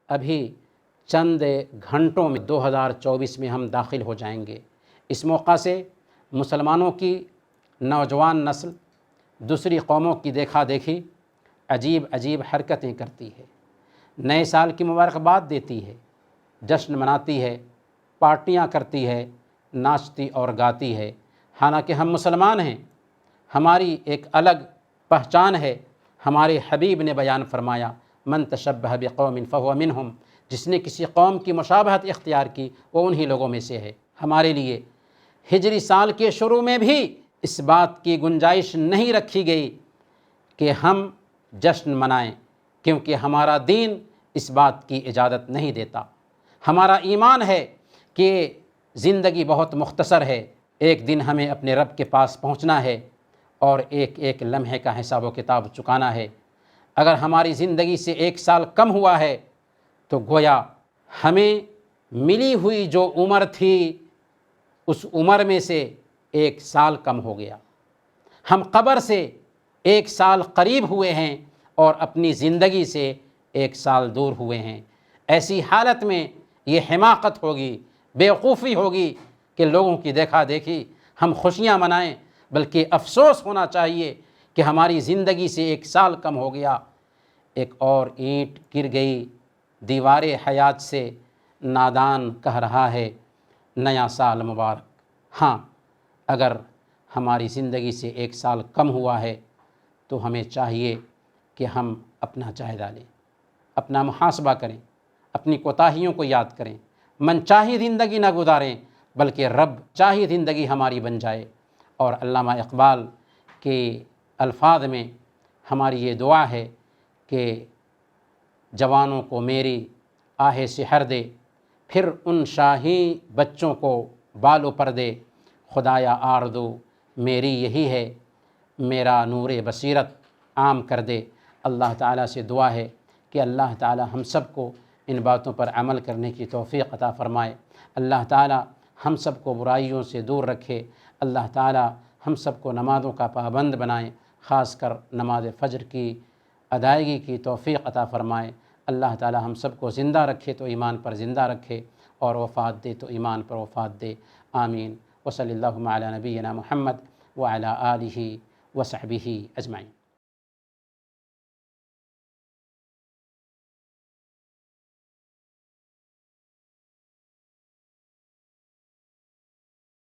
ابھی چند گھنٹوں میں 2024 میں ہم داخل ہو جائیں گے۔ اس موقع سے مسلمانوں کی نوجوان نسل دوسری قوموں کی دیکھا دیکھی عجیب عجیب حرکتیں کرتی ہے، نئے سال کی مبارکباد دیتی ہے، جشن مناتی ہے، پارٹیاں کرتی ہے، ناچتی اور گاتی ہے۔ حالانکہ ہم مسلمان ہیں، ہماری ایک الگ پہچان ہے۔ ہمارے حبیب نے بیان فرمایا، من تشبہ بقوم فہو منہم، جس نے کسی قوم کی مشابہت اختیار کی وہ انہی لوگوں میں سے ہے۔ ہمارے لیے ہجری سال کے شروع میں بھی اس بات کی گنجائش نہیں رکھی گئی کہ ہم جشن منائیں، کیونکہ ہمارا دین اس بات کی اجازت نہیں دیتا۔ ہمارا ایمان ہے کہ زندگی بہت مختصر ہے، ایک دن ہمیں اپنے رب کے پاس پہنچنا ہے اور ایک ایک لمحے کا حساب و کتاب چکانا ہے۔ اگر ہماری زندگی سے 1 سال کم ہوا ہے تو گویا ہمیں ملی ہوئی جو عمر تھی اس عمر میں سے 1 سال کم ہو گیا۔ ہم قبر سے 1 سال قریب ہوئے ہیں اور اپنی زندگی سے 1 سال دور ہوئے ہیں۔ ایسی حالت میں یہ حماقت ہوگی، بیوقوفی ہوگی کہ لوگوں کی دیکھا دیکھی ہم خوشیاں منائیں، بلکہ افسوس ہونا چاہیے کہ ہماری زندگی سے 1 سال کم ہو گیا۔ ایک اور اینٹ گر گئی دیوار حیات سے، نادان کہہ رہا ہے نیا سال مبارک۔ ہاں، اگر ہماری زندگی سے 1 سال کم ہوا ہے تو ہمیں چاہیے کہ ہم اپنا جائزہ لیں، اپنا محاسبہ کریں، اپنی کوتاہیوں کو یاد کریں، من چاہی زندگی نہ گزاریں بلکہ رب چاہی زندگی ہماری بن جائے۔ اور علامہ اقبال کے الفاظ میں ہماری یہ دعا ہے کہ جوانوں کو میری آہ سحر دے، پھر ان شاہی بچوں کو بالوں پر دے، خدایا آرزو میری یہی ہے، میرا نور بصیرت عام کر دے۔ اللہ تعالیٰ سے دعا ہے کہ اللہ تعالیٰ ہم سب کو ان باتوں پر عمل کرنے کی توفیق عطا فرمائے۔ اللہ تعالیٰ ہم سب کو برائیوں سے دور رکھے۔ اللہ تعالیٰ ہم سب کو نمازوں کا پابند بنائے، خاص کر نماز فجر کی ادائیگی کی توفیق عطا فرمائے۔ اللہ تعالیٰ ہم سب کو زندہ رکھے تو ایمان پر زندہ رکھے، اور وفات دے تو ایمان پر وفات دے۔ آمین۔ وصلی اللہ علی نبینا محمد وعلی آلہ وصحبہ اجمعین۔